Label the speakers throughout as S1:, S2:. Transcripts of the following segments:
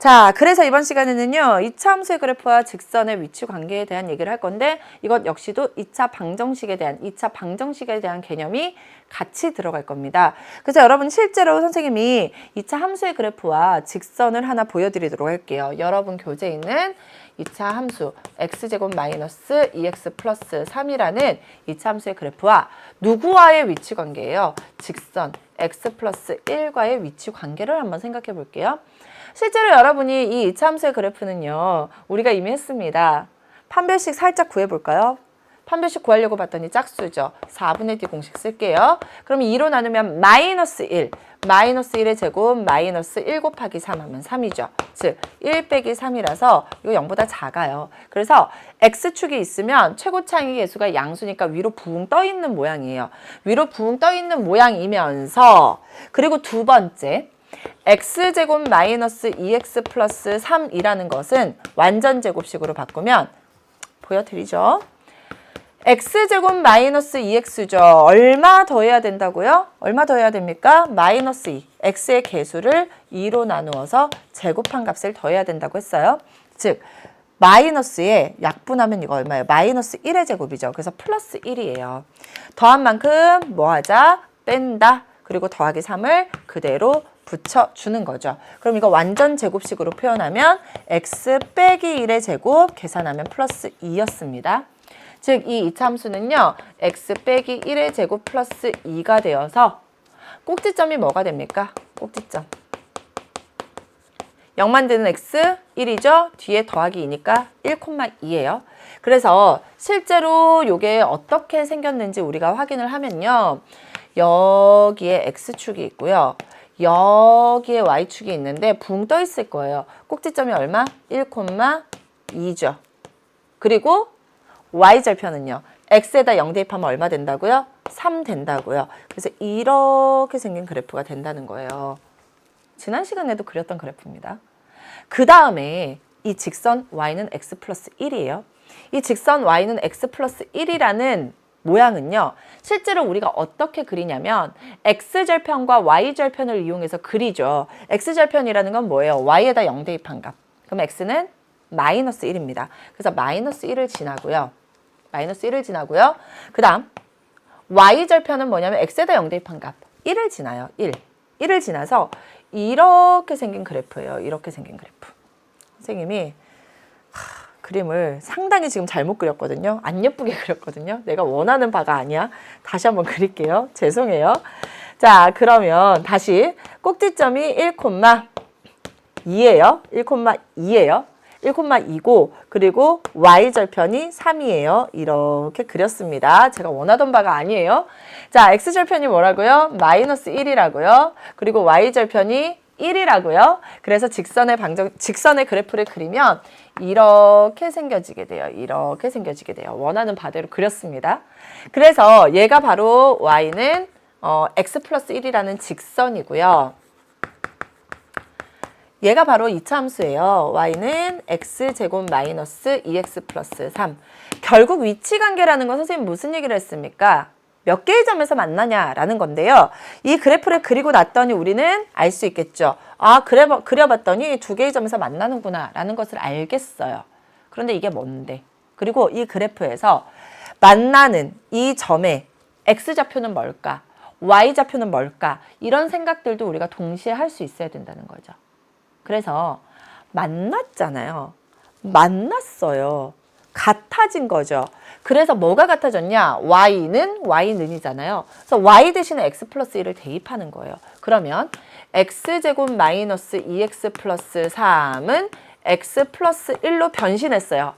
S1: 자, 그래서 이번 시간에는요, 2차 함수의 그래프와 직선의 위치 관계에 대한 얘기를 할 건데, 이것 역시도 2차 방정식에 대한 개념이 같이 들어갈 겁니다. 그래서 여러분 실제로 선생님이 2차 함수의 그래프와 직선을 하나 보여드리도록 할게요. 여러분 교재에 있는 2차 함수 x제곱 마이너스 2x 플러스 3이라는 2차 함수의 그래프와 누구와의 위치 관계예요? 직선 x 플러스 1과의 위치 관계를 한번 생각해 볼게요. 실제로 여러분이 이 2차 함수의 그래프는요, 우리가 이미 했습니다. 판별식 살짝 구해볼까요? 판별식 구하려고 봤더니 짝수죠. 4분의 d 공식 쓸게요. 그럼 2로 나누면 마이너스 1. 마이너스 1의 제곱 마이너스 1 곱하기 3 하면 3이죠. 즉 1 빼기 3이라서 이거 0보다 작아요. 그래서 x축이 있으면 최고차의 개수가 양수니까 위로 붕 떠 있는 모양이에요. 위로 붕 떠 있는 모양이면서 그리고 두 번째 x제곱 마이너스 2x 플러스 3이라는 것은 완전 제곱식으로 바꾸면 보여드리죠. x제곱 마이너스 2x죠. 얼마 더해야 된다고요? 얼마 더해야 됩니까? 마이너스 2. x의 개수를 2로 나누어서 제곱한 값을 더해야 된다고 했어요. 즉 마이너스에 약분하면 이거 얼마예요? 마이너스 1의 제곱이죠. 그래서 플러스 1이에요. 더한 만큼 뭐 하자? 뺀다. 그리고 더하기 3을 그대로 붙여주는 거죠. 그럼 이거 완전 제곱식으로 표현하면 x 빼기 1의 제곱 계산하면 플러스 2였습니다. 즉 이 2차 함수는요. x 빼기 1의 제곱 플러스 2가 되어서 꼭지점이 뭐가 됩니까? 꼭지점 0 만드는 x 1이죠. 뒤에 더하기 2니까 1,2예요. 그래서 실제로 이게 어떻게 생겼는지 우리가 확인을 하면요. 여기에 x축이 있고요. 여기에 y축이 있는데 붕 떠 있을 거예요. 꼭지점이 얼마? 1,2죠. 그리고 y절편은요. x에다 0 대입하면 얼마 된다고요? 3 된다고요. 그래서 이렇게 생긴 그래프가 된다는 거예요. 지난 시간에도 그렸던 그래프입니다. 그 다음에 이 직선 y는 x 플러스 1이에요. 이 직선 y는 x 플러스 1이라는 모양은요. 실제로 우리가 어떻게 그리냐면 x절편과 y절편을 이용해서 그리죠. x절편이라는 건 뭐예요? y에다 0 대입한 값. 그럼 x는 마이너스 1입니다. 그래서 마이너스 1을 지나고요. 그 다음 y절편은 뭐냐면 x에다 0 대입한 값. 1을 지나요. 1을 지나서 이렇게 생긴 그래프예요. 이렇게 생긴 그래프. 선생님이 그림을 상당히 지금 잘못 그렸거든요. 안 예쁘게 그렸거든요. 내가 원하는 바가 아니야. 다시 한번 그릴게요. 죄송해요. 자, 그러면 다시 꼭지점이 1,2예요. 1,2예요. 1,2고 그리고 y절편이 3이에요. 이렇게 그렸습니다. 제가 원하던 바가 아니에요. 자, x절편이 뭐라고요? 마이너스 1이라고요. 그리고 y절편이 1이라고요. 그래서 직선의 그래프를 그리면 이렇게 생겨지게 돼요. 이렇게 생겨지게 돼요. 원하는 바대로 그렸습니다. 그래서 얘가 바로 y는 x 플러스 1이라는 직선이고요. 얘가 바로 2차 함수예요. y는 x제곱 마이너스 2x 플러스 3. 결국 위치관계라는 건 선생님 무슨 얘기를 했습니까? 몇 개의 점에서 만나냐라는 건데요. 이 그래프를 그리고 났더니 우리는 알 수 있겠죠. 아, 그려봤더니 2개의 점에서 만나는구나 라는 것을 알겠어요. 그런데 이게 뭔데? 그리고 이 그래프에서 만나는 이 점의 x좌표는 뭘까? y좌표는 뭘까? 이런 생각들도 우리가 동시에 할 수 있어야 된다는 거죠. 그래서 만났잖아요. 만났어요. 같아진 거죠. 그래서 뭐가 같아졌냐? y는이잖아요. 그래서 y 대신에 x 플러스 1을 대입하는 거예요. 그러면 x제곱 마이너스 2x 플러스 3은 x 플러스 1로 변신했어요.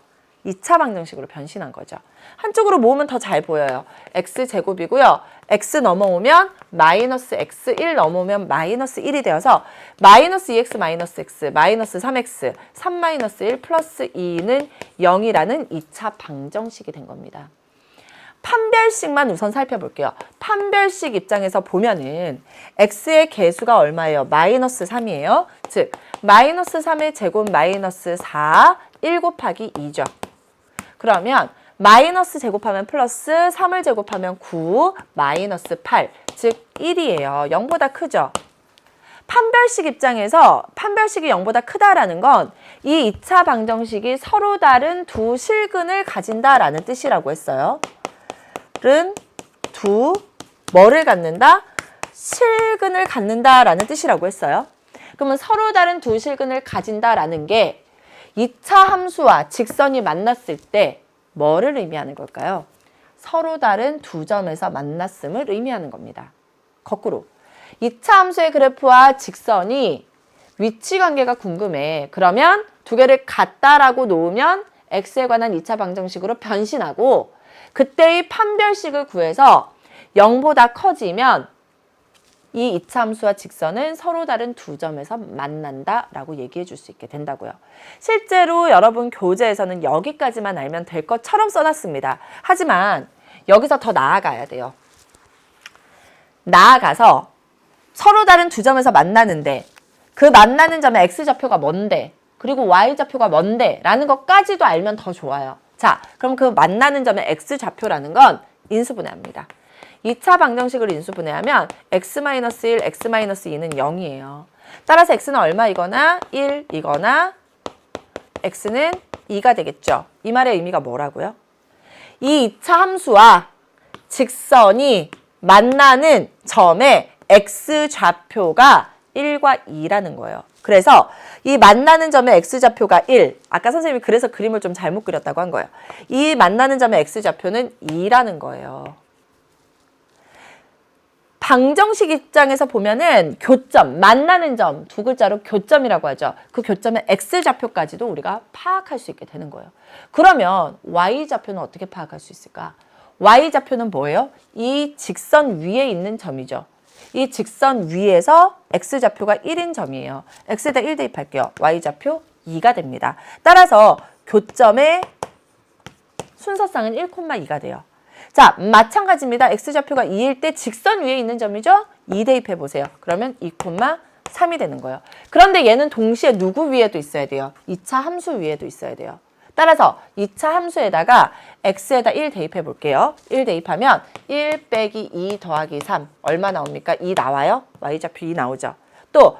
S1: 2차 방정식으로 변신한 거죠. 한쪽으로 모으면 더 잘 보여요. x제곱이고요. x 넘어오면 마이너스 x1 넘어오면 마이너스 1이 되어서 마이너스 2x 마이너스 x 마이너스 3x 3 마이너스 1 플러스 2는 0이라는 2차 방정식이 된 겁니다. 판별식만 우선 살펴볼게요. 판별식 입장에서 보면은 x의 개수가 얼마예요? 마이너스 3이에요. 즉 마이너스 3의 제곱 마이너스 4 1 곱하기 2죠. 그러면 마이너스 제곱하면 플러스 3을 제곱하면 9 마이너스 8 즉 1이에요. 0보다 크죠. 판별식 입장에서 판별식이 0보다 크다라는 건 이 2차 방정식이 서로 다른 두 실근을 가진다라는 뜻이라고 했어요. 는 두 뭐를 갖는다? 실근을 갖는다라는 뜻이라고 했어요. 그러면 서로 다른 두 실근을 가진다라는 게 2차 함수와 직선이 만났을 때 뭐를 의미하는 걸까요? 서로 다른 두 점에서 만났음을 의미하는 겁니다. 거꾸로 2차 함수의 그래프와 직선이 위치 관계가 궁금해. 그러면 두 개를 같다라고 놓으면 x에 관한 2차 방정식으로 변신하고 그때의 판별식을 구해서 0보다 커지면 이 2차 함수와 직선은 서로 다른 두 점에서 만난다라고 얘기해 줄 수 있게 된다고요. 실제로 여러분 교재에서는 여기까지만 알면 될 것처럼 써놨습니다. 하지만 여기서 더 나아가야 돼요. 나아가서 서로 다른 두 점에서 만나는데 그 만나는 점의 x좌표가 뭔데 그리고 y좌표가 뭔데 라는 것까지도 알면 더 좋아요. 자, 그럼 그 만나는 점의 x좌표라는 건 인수분해합니다. 2차 방정식을 인수분해하면 x-1, x-2는 0이에요. 따라서 x는 얼마이거나 1이거나 x는 2가 되겠죠. 이 말의 의미가 뭐라고요? 이 2차 함수와 직선이 만나는 점의 x좌표가 1과 2라는 거예요. 그래서 이 만나는 점의 x좌표가 1, 아까 선생님이 그래서 그림을 좀 잘못 그렸다고 한 거예요. 이 만나는 점의 x좌표는 2라는 거예요. 방정식 입장에서 보면은 교점, 만나는 점, 두 글자로 교점이라고 하죠. 그 교점의 x좌표까지도 우리가 파악할 수 있게 되는 거예요. 그러면 y좌표는 어떻게 파악할 수 있을까? y좌표는 뭐예요? 이 직선 위에 있는 점이죠. 이 직선 위에서 x좌표가 1인 점이에요. x에다 1 대입할게요. y좌표 2가 됩니다. 따라서 교점의 순서상은 1,2가 돼요. 자, 마찬가지입니다. x좌표가 2일 때 직선 위에 있는 점이죠? 2 대입해 보세요. 그러면 2,3이 되는 거예요. 그런데 얘는 동시에 누구 위에도 있어야 돼요? 2차 함수 위에도 있어야 돼요. 따라서 2차 함수에다가 x에다 1 대입해 볼게요. 1 대입하면 1 빼기 2 더하기 3 얼마 나옵니까? 2 나와요? y좌표 2 나오죠. 또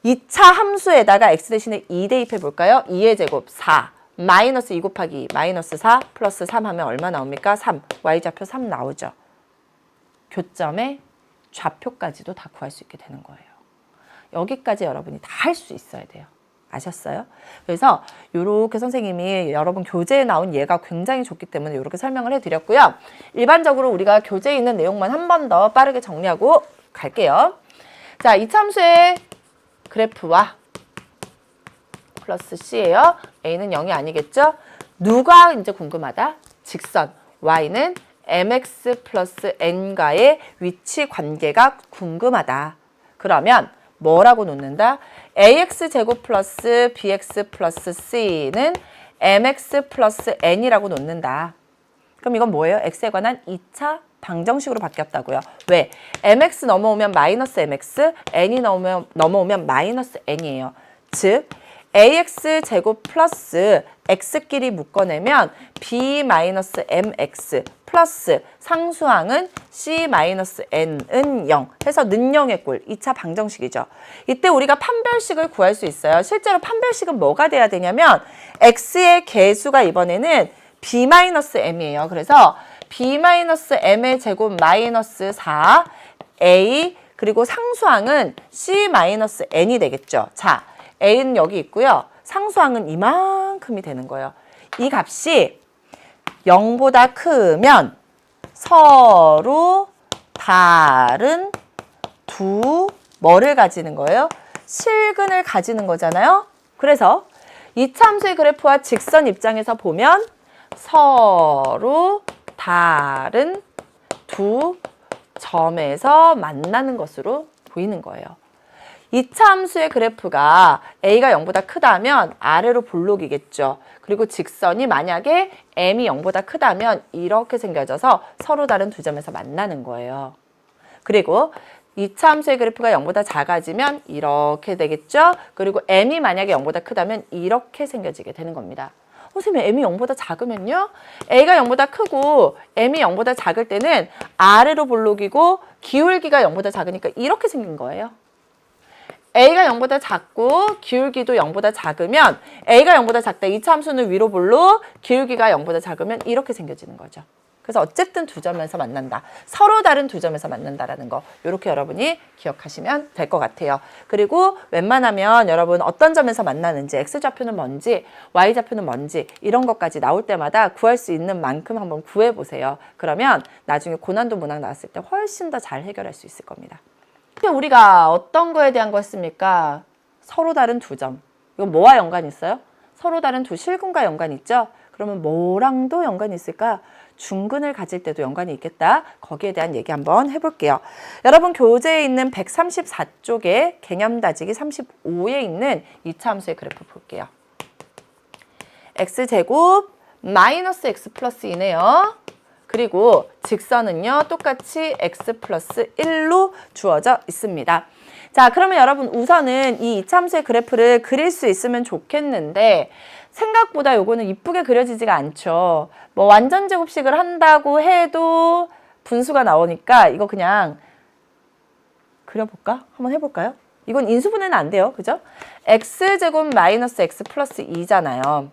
S1: 2차 함수에다가 x 대신에 2 대입해 볼까요? 2의 제곱 4 마이너스 2 곱하기 2 마이너스 4 플러스 3 하면 얼마 나옵니까? 3 y좌표 3 나오죠. 교점의 좌표까지도 다 구할 수 있게 되는 거예요. 여기까지 여러분이 다 할 수 있어야 돼요. 아셨어요? 그래서 이렇게 선생님이 여러분 교재에 나온 예가 굉장히 좋기 때문에 이렇게 설명을 해드렸고요. 일반적으로 우리가 교재에 있는 내용만 한 번 더 빠르게 정리하고 갈게요. 자, 이참수의 그래프와 플러스 C예요. A는 0이 아니겠죠? 누가 이제 궁금하다? 직선 Y는 mx 플러스 n과의 위치 관계가 궁금하다. 그러면 뭐라고 놓는다? ax제곱 플러스 bx 플러스 c는 mx 플러스 n이라고 놓는다. 그럼 이건 뭐예요? x에 관한 2차 방정식으로 바뀌었다고요. 왜? mx 넘어오면 마이너스 mx, n이 넘어오면 마이너스 n이에요. 즉 ax제곱 플러스 x끼리 묶어내면 b 마이너스 mx 플러스 상수항은 c 마이너스 n은 0 해서 는 0의 꼴 2차 방정식이죠. 이때 우리가 판별식을 구할 수 있어요. 실제로 판별식은 뭐가 돼야 되냐면 x의 개수가 이번에는 b 마이너스 m이에요. 그래서 b 마이너스 m의 제곱 마이너스 4 a 그리고 상수항은 c 마이너스 n이 되겠죠. 자, a는 여기 있고요. 상수항은 이만큼이 되는 거예요. 이 값이 0보다 크면 서로 다른 두 뭐를 가지는 거예요? 실근을 가지는 거잖아요. 그래서 이차 함수의 그래프와 직선 입장에서 보면 서로 다른 두 점에서 만나는 것으로 보이는 거예요. 2차 함수의 그래프가 a가 0보다 크다면 아래로 볼록이겠죠. 그리고 직선이 만약에 m이 0보다 크다면 이렇게 생겨져서 서로 다른 두 점에서 만나는 거예요. 그리고 2차 함수의 그래프가 0보다 작아지면 이렇게 되겠죠. 그리고 m이 만약에 0보다 크다면 이렇게 생겨지게 되는 겁니다. 선생님, m이 0보다 작으면요? a가 0보다 크고 m이 0보다 작을 때는 아래로 볼록이고 기울기가 0보다 작으니까 이렇게 생긴 거예요. a가 0보다 작고 기울기도 0보다 작으면 a가 0보다 작다. 이차 함수는 위로 볼로 기울기가 0보다 작으면 이렇게 생겨지는 거죠. 그래서 어쨌든 두 점에서 만난다. 서로 다른 두 점에서 만난다라는 거. 이렇게 여러분이 기억하시면 될 것 같아요. 그리고 웬만하면 여러분 어떤 점에서 만나는지, x좌표는 뭔지, y좌표는 뭔지 이런 것까지 나올 때마다 구할 수 있는 만큼 한번 구해보세요. 그러면 나중에 고난도 문항 나왔을 때 훨씬 더 잘 해결할 수 있을 겁니다. 우리가 어떤 거에 대한 거 했습니까? 서로 다른 두 점. 이건 뭐와 연관이 있어요? 서로 다른 두 실근과 연관이 있죠? 그러면 뭐랑도 연관이 있을까? 중근을 가질 때도 연관이 있겠다. 거기에 대한 얘기 한번 해볼게요. 여러분 교재에 있는 134쪽에 개념 다지기 35에 있는 이차 함수의 그래프 볼게요. x제곱 마이너스 x 플러스 2네요. 그리고 직선은요 똑같이 x 플러스 1로 주어져 있습니다. 자, 그러면 여러분 우선은 이 이차 함수의 그래프를 그릴 수 있으면 좋겠는데 생각보다 요거는 이쁘게 그려지지가 않죠. 뭐 완전 제곱식을 한다고 해도 분수가 나오니까 이거 그냥 그려볼까? 한번 해볼까요? 이건 인수분해는 안 돼요. 그죠? x제곱 마이너스 x 플러스 2잖아요.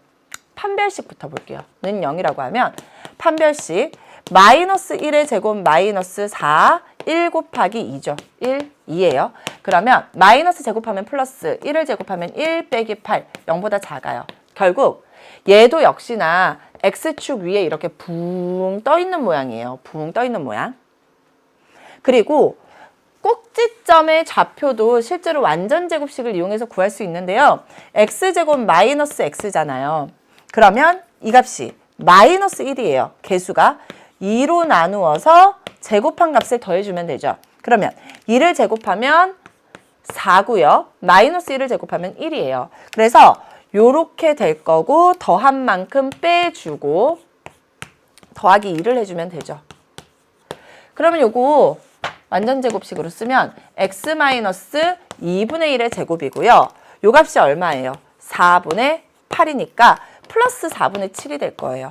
S1: 판별식부터 볼게요. 는 0이라고 하면 판별식 마이너스 1의 제곱 마이너스 4, 1 곱하기 2죠. 1, 2예요. 그러면 마이너스 제곱하면 플러스 1을 제곱하면 1 빼기 8, 0보다 작아요. 결국 얘도 역시나 x축 위에 이렇게 붕 떠 있는 모양이에요. 붕 떠 있는 모양. 그리고 꼭지점의 좌표도 실제로 완전 제곱식을 이용해서 구할 수 있는데요. x제곱 마이너스 x잖아요. 그러면 이 값이 마이너스 1이에요. 개수가 2로 나누어서 제곱한 값을 더해주면 되죠. 그러면 2를 제곱하면 4고요. 마이너스 1을 제곱하면 1이에요. 그래서 요렇게 될 거고 더한 만큼 빼주고 더하기 2를 해주면 되죠. 그러면 요거 완전 제곱식으로 쓰면 x-2분의 1의 제곱이고요. 요 값이 얼마예요? 4분의 8이니까 플러스 4분의 7이 될 거예요.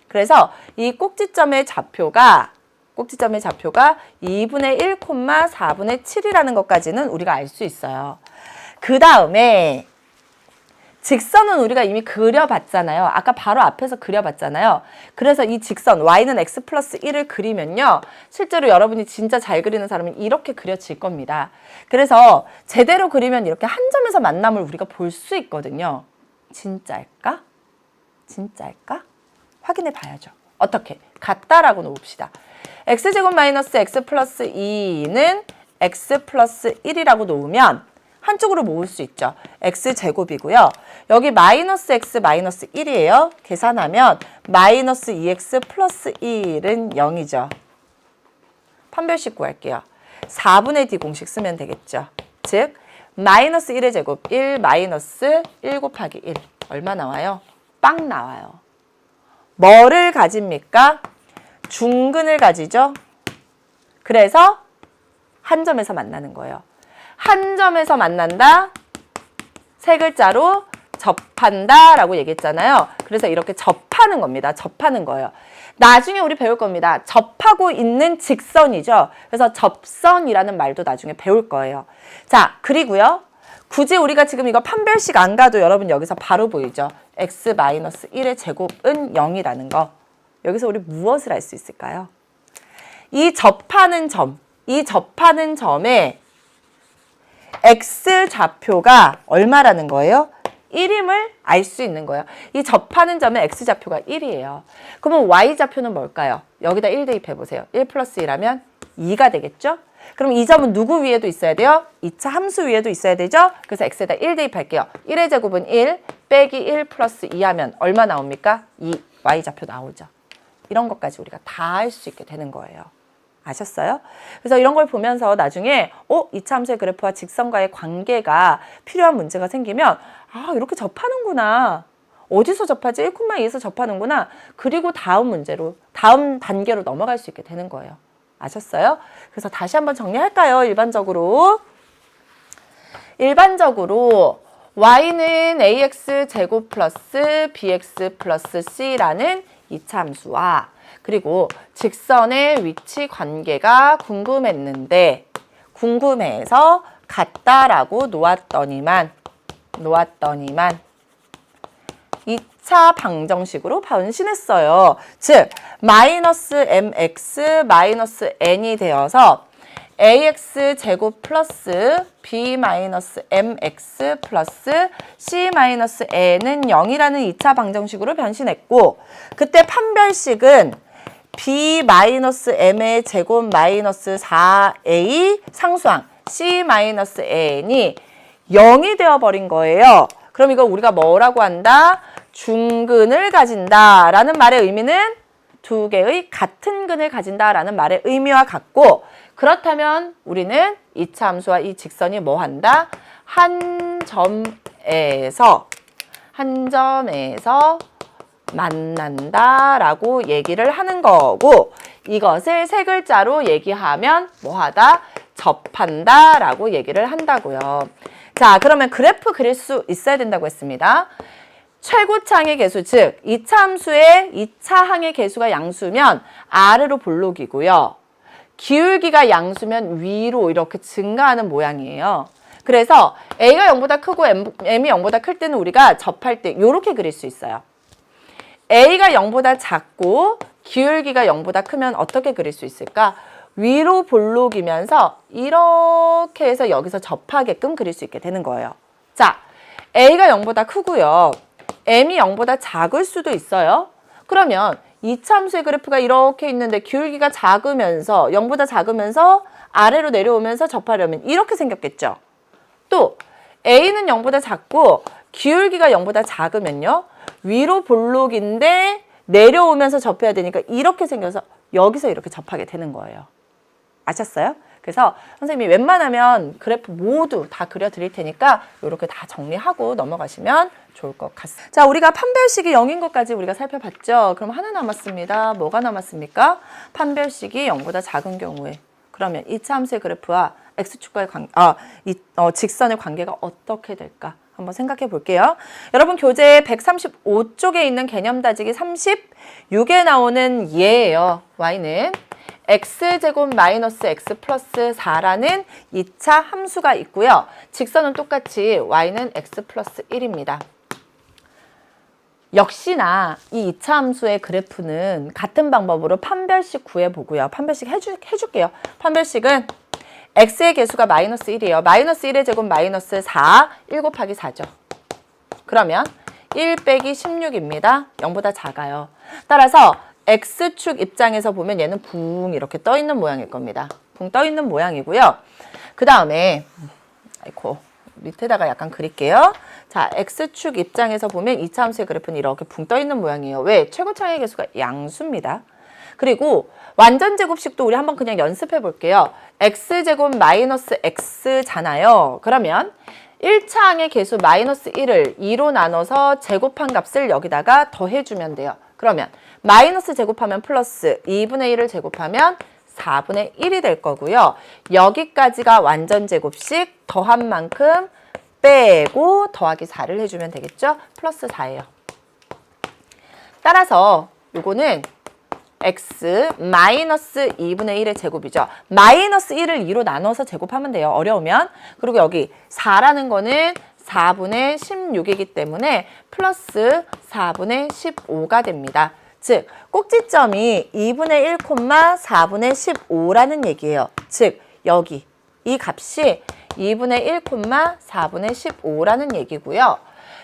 S1: 그래서 이 꼭지점의 좌표가 2분의 1, 4분의 7이라는 것까지는 우리가 알 수 있어요. 그 다음에 직선은 우리가 이미 그려봤잖아요. 아까 바로 앞에서 그려봤잖아요. 그래서 이 직선 y는 x 플러스 1을 그리면요. 실제로 여러분이 진짜 잘 그리는 사람은 이렇게 그려질 겁니다. 그래서 제대로 그리면 이렇게 한 점에서 만남을 우리가 볼 수 있거든요. 진짜일까? 진짜일까? 확인해 봐야죠. 어떻게? 같다라고 놓읍시다. x제곱 마이너스 x 플러스 2는 x 플러스 1이라고 놓으면 한쪽으로 모을 수 있죠. x제곱이고요. 여기 마이너스 x 마이너스 1이에요. 계산하면 마이너스 2x 플러스 1은 0이죠. 판별식 구할게요. 4분의 d 공식 쓰면 되겠죠. 즉 마이너스 1의 제곱 1 마이너스 1 곱하기 1 얼마 나와요? 빵 나와요. 뭐를 가집니까? 중근을 가지죠. 그래서 한 점에서 만나는 거예요. 한 점에서 만난다. 세 글자로 접한다 라고 얘기했잖아요. 그래서 이렇게 접하는 겁니다. 접하는 거예요. 나중에 우리 배울 겁니다. 접하고 있는 직선이죠. 그래서 접선이라는 말도 나중에 배울 거예요. 자, 그리고요. 굳이 우리가 지금 이거 판별식 안 가도 여러분 여기서 바로 보이죠. x-1의 제곱은 0이라는 거. 여기서 우리 무엇을 알 수 있을까요? 이 접하는 점에 x좌표가 얼마라는 거예요? 1임을 알 수 있는 거예요. 이 접하는 점에 x좌표가 1이에요. 그러면 y좌표는 뭘까요? 여기다 1 대입해 보세요. 1 플러스 1하면 2가 되겠죠? 그럼 이 점은 누구 위에도 있어야 돼요? 2차 함수 위에도 있어야 되죠? 그래서 x에다 1 대입할게요. 1의 제곱은 1 빼기 1 플러스 2 하면 얼마 나옵니까? 2 y좌표 나오죠. 이런 것까지 우리가 다 할 수 있게 되는 거예요. 아셨어요? 그래서 이런 걸 보면서 나중에 이차 함수의 그래프와 직선과의 관계가 필요한 문제가 생기면 이렇게 접하는구나. 어디서 접하지? 1,2에서 접하는구나. 그리고 다음 단계로 넘어갈 수 있게 되는 거예요. 아셨어요? 그래서 다시 한번 정리할까요? 일반적으로 y는 ax 제곱 플러스 bx 플러스 c라는 이차 함수와 그리고 직선의 위치 관계가 궁금해서 같다라고 놓았더니만 2차 방정식으로 변신했어요. 즉 마이너스 mx 마이너스 n이 되어서 ax 제곱 플러스 b 마이너스 mx 플러스 c 마이너스 n은 0이라는 2차 방정식으로 변신했고, 그때 판별식은 b 마이너스 m의 제곱 마이너스 4a 상수항 c 마이너스 n이 0이 되어버린 거예요. 그럼 이거 우리가 뭐라고 한다? 중근을 가진다라는 말의 의미는 두 개의 같은 근을 가진다라는 말의 의미와 같고, 그렇다면 우리는 2차 함수와 이 직선이 뭐 한다? 한 점에서 만난다라고 얘기를 하는 거고, 이것을 세 글자로 얘기하면 뭐하다? 접한다라고 얘기를 한다고요. 자, 그러면 그래프 그릴 수 있어야 된다고 했습니다. 최고차항의 개수, 즉 2차 함수의 2차 항의 개수가 양수면 아래로 볼록이고요. 기울기가 양수면 위로 이렇게 증가하는 모양이에요. 그래서 A가 0보다 크고 M이 0보다 클 때는 우리가 접할 때 이렇게 그릴 수 있어요. A가 0보다 작고 기울기가 0보다 크면 어떻게 그릴 수 있을까? 위로 볼록이면서 이렇게 해서 여기서 접하게끔 그릴 수 있게 되는 거예요. 자, A가 0보다 크고요. M이 0보다 작을 수도 있어요. 그러면 2차 함수의 그래프가 이렇게 있는데 기울기가 작으면서 0보다 작으면서 아래로 내려오면서 접하려면 이렇게 생겼겠죠. 또 A는 0보다 작고 기울기가 0보다 작으면요. 위로 볼록인데 내려오면서 접해야 되니까 이렇게 생겨서 여기서 이렇게 접하게 되는 거예요. 아셨어요? 그래서 선생님이 웬만하면 그래프 모두 다 그려드릴 테니까 이렇게 다 정리하고 넘어가시면 좋을 것 같습니다. 자, 우리가 판별식이 0인 것까지 우리가 살펴봤죠. 그럼 하나 남았습니다. 뭐가 남았습니까? 판별식이 0보다 작은 경우에 그러면 2차 함수의 그래프와 x축과의 직선의 관계가 어떻게 될까? 한번 생각해 볼게요. 여러분 교재 135쪽에 있는 개념 다지기 36에 나오는 예예요. y는 x제곱 마이너스 x 플러스 4라는 2차 함수가 있고요. 직선은 똑같이 y는 x 플러스 1입니다. 역시나 이 2차 함수의 그래프는 같은 방법으로 판별식 구해보고요. 판별식 해줄게요. 판별식은 x의 개수가 마이너스 1이에요. 마이너스 1의 제곱 마이너스 4, 1 곱하기 4죠. 그러면 1 빼기 16입니다. 0보다 작아요. 따라서 x축 입장에서 보면 얘는 붕 이렇게 떠 있는 모양일 겁니다. 붕 떠 있는 모양이고요. 그 다음에 아이고 밑에다가 약간 그릴게요. 자, x축 입장에서 보면 2차 함수의 그래프는 이렇게 붕 떠 있는 모양이에요. 왜? 최고차항의 개수가 양수입니다. 그리고 완전 제곱식도 우리 한번 그냥 연습해 볼게요. x제곱 마이너스 x잖아요. 그러면 1차 항의 개수 마이너스 1을 2로 나눠서 제곱한 값을 여기다가 더해주면 돼요. 그러면 마이너스 제곱하면 플러스 2분의 1을 제곱하면 4분의 1이 될 거고요. 여기까지가 완전 제곱식 더한 만큼 빼고 더하기 4를 해주면 되겠죠? 플러스 4예요. 따라서 요거는 x 마이너스 2분의 1의 제곱이죠. 마이너스 1을 2로 나눠서 제곱하면 돼요. 어려우면. 그리고 여기 4라는 거는 4분의 16이기 때문에 플러스 4분의 15가 됩니다. 즉 꼭지점이 2분의 1, 4분의 15라는 얘기예요. 즉 여기 이 값이 2분의 1, 4분의 15라는 얘기고요.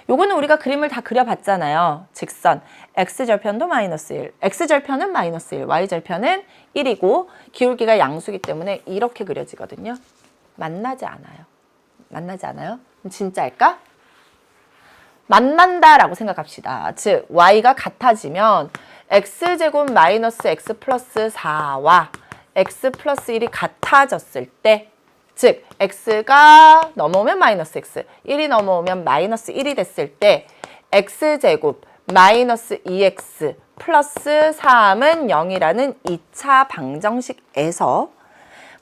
S1: 요거는 우리가 그림을 다 그려봤잖아요. 직선 x절편도 마이너스 1, x절편은 마이너스 1, y절편은 1이고 기울기가 양수기 때문에 이렇게 그려지거든요. 만나지 않아요. 만나지 않아요? 그럼 진짜일까? 만난다라고 생각합시다. 즉 y가 같아지면 x제곱 마이너스 x 플러스 4와 x 플러스 1이 같아졌을 때, 즉 x가 넘어오면 마이너스 x, 1이 넘어오면 마이너스 1이 됐을 때 x제곱 마이너스 2x 플러스 3은 0이라는 2차 방정식에서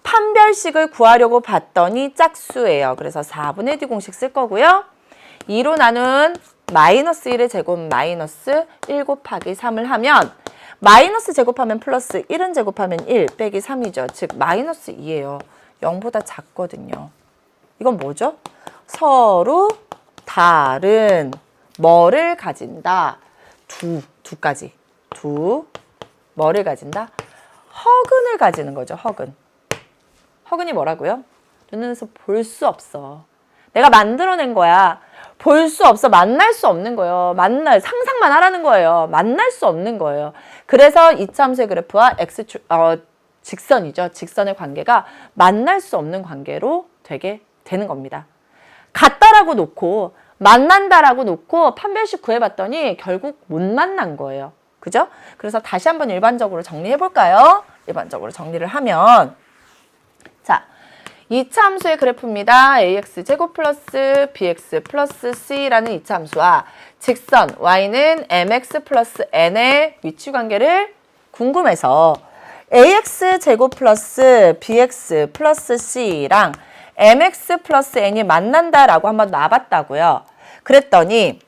S1: 판별식을 구하려고 봤더니 짝수예요. 그래서 4분의 D 공식 쓸 거고요. 2로 나눈 마이너스 1의 제곱 마이너스 1 곱하기 3을 하면 마이너스 제곱하면 플러스 1은 제곱하면 1 빼기 3이죠. 즉 마이너스 2예요. 0보다 작거든요. 이건 뭐죠? 서로 다른 뭐를 가진다. 두까지. 뭐를 가진다? 허근을 가지는 거죠. 허근. 허근이 뭐라고요? 눈에서 볼 수 없어. 내가 만들어낸 거야. 볼 수 없어. 만날 수 없는 거예요. 상상만 하라는 거예요. 만날 수 없는 거예요. 그래서 이차함수의 그래프와 직선이죠. 직선의 관계가 만날 수 없는 관계로 되게 되는 겁니다. 같다라고 놓고 만난다라고 놓고 판별식 구해봤더니 결국 못 만난 거예요. 그죠? 그래서 다시 한번 일반적으로 정리해 볼까요? 일반적으로 정리를 하면 자, 이차함수의 그래프입니다. ax제곱 플러스 bx 플러스 c라는 이차함수와 직선 y는 mx 플러스 n의 위치관계를 궁금해서 ax제곱 플러스 bx 플러스 c랑 mx 플러스 n이 만난다라고 한번 놔봤다고요. 그랬더니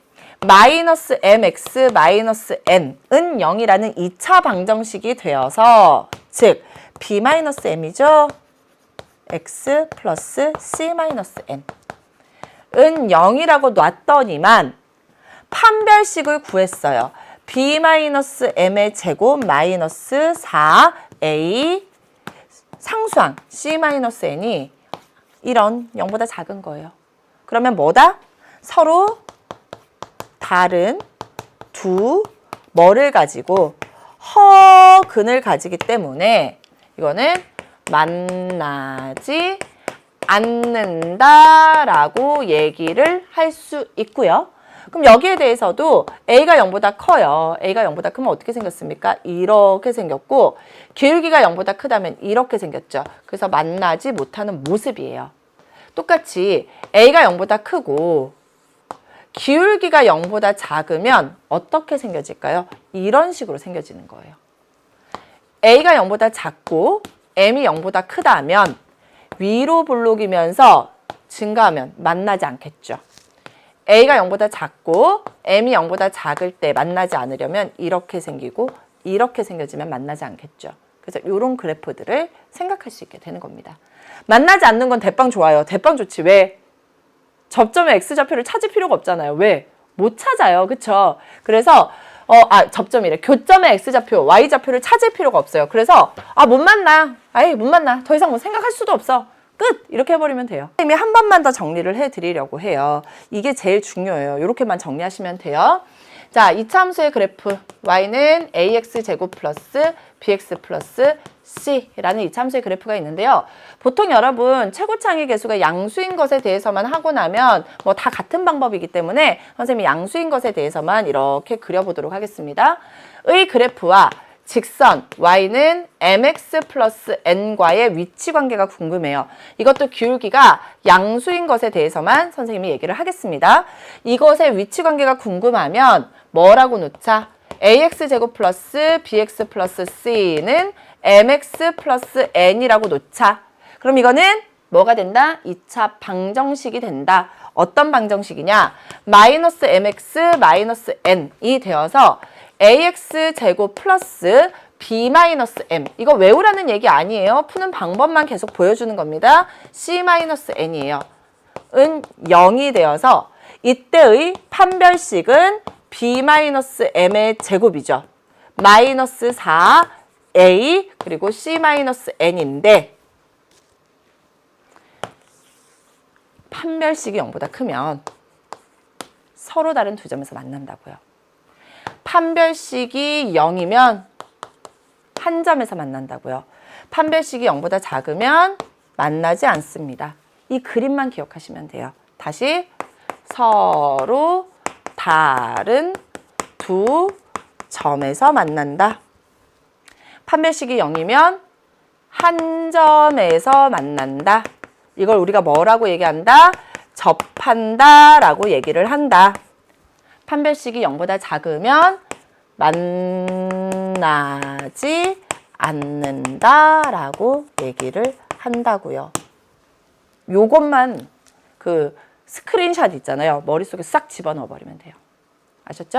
S1: 마이너스 mx 마이너스 n은 0이라는 2차 방정식이 되어서 즉 b 마이너스 m이죠. x 플러스 c 마이너스 n은 0이라고 놨더니만 판별식을 구했어요. b 마이너스 m의 제곱 마이너스 4a 상수항 c 마이너스 n이 이런 0보다 작은 거예요. 그러면 뭐다? 서로 다른 뭐를 가지고 허근을 가지기 때문에 이거는 만나지 않는다라고 얘기를 할 수 있고요. 그럼 여기에 대해서도 A가 0보다 커요. A가 0보다 크면 어떻게 생겼습니까? 이렇게 생겼고 기울기가 0보다 크다면 이렇게 생겼죠. 그래서 만나지 못하는 모습이에요. 똑같이 A가 0보다 크고 기울기가 0보다 작으면 어떻게 생겨질까요? 이런 식으로 생겨지는 거예요. A가 0보다 작고 M이 0보다 크다면 위로 볼록이면서 증가하면 만나지 않겠죠. A가 0보다 작고 M이 0보다 작을 때 만나지 않으려면 이렇게 생기고 이렇게 생겨지면 만나지 않겠죠. 그래서 이런 그래프들을 생각할 수 있게 되는 겁니다. 만나지 않는 건 대빵 좋아요. 대빵 좋지. 왜? 접점의 X좌표를 찾을 필요가 없잖아요. 왜? 못 찾아요. 그쵸? 그래서 접점이래. 교점의 X좌표, Y좌표를 찾을 필요가 없어요. 그래서 못 만나. 못 만나. 더 이상 뭐 생각할 수도 없어. 끝! 이렇게 해버리면 돼요. 선생님이 한 번만 더 정리를 해드리려고 해요. 이게 제일 중요해요. 이렇게만 정리하시면 돼요. 자, 이차함수의 그래프 y는 ax제곱 플러스 bx 플러스 c라는 이차함수의 그래프가 있는데요. 보통 여러분 최고창의 계수가 양수인 것에 대해서만 하고 나면 뭐 다 같은 방법이기 때문에 선생님이 양수인 것에 대해서만 이렇게 그려보도록 하겠습니다. 의 그래프와 직선 y는 mx 플러스 n과의 위치 관계가 궁금해요. 이것도 기울기가 양수인 것에 대해서만 선생님이 얘기를 하겠습니다. 이것의 위치 관계가 궁금하면 뭐라고 놓자? ax제곱 플러스 bx 플러스 c는 mx 플러스 n이라고 놓자. 그럼 이거는 뭐가 된다? 2차 방정식이 된다. 어떤 방정식이냐? 마이너스 mx 마이너스 n이 되어서 ax제곱 플러스 b 마이너스 m. 이거 외우라는 얘기 아니에요. 푸는 방법만 계속 보여주는 겁니다. c 마이너스 n이에요. 은 0이 되어서 이때의 판별식은 b 마이너스 m의 제곱이죠. 마이너스 4a 그리고 c 마이너스 n인데 판별식이 0보다 크면 서로 다른 두 점에서 만난다고요. 판별식이 0이면 한 점에서 만난다고요. 판별식이 0보다 작으면 만나지 않습니다. 이 그림만 기억하시면 돼요. 다시 서로 다른 두 점에서 만난다. 판별식이 0이면 한 점에서 만난다. 이걸 우리가 뭐라고 얘기한다? 접한다 라고 얘기를 한다. 판별식이 0보다 작으면 만나지 않는다라고 얘기를 한다고요. 요것만 그 스크린샷 있잖아요. 머릿속에 싹 집어넣어 버리면 돼요. 아셨죠?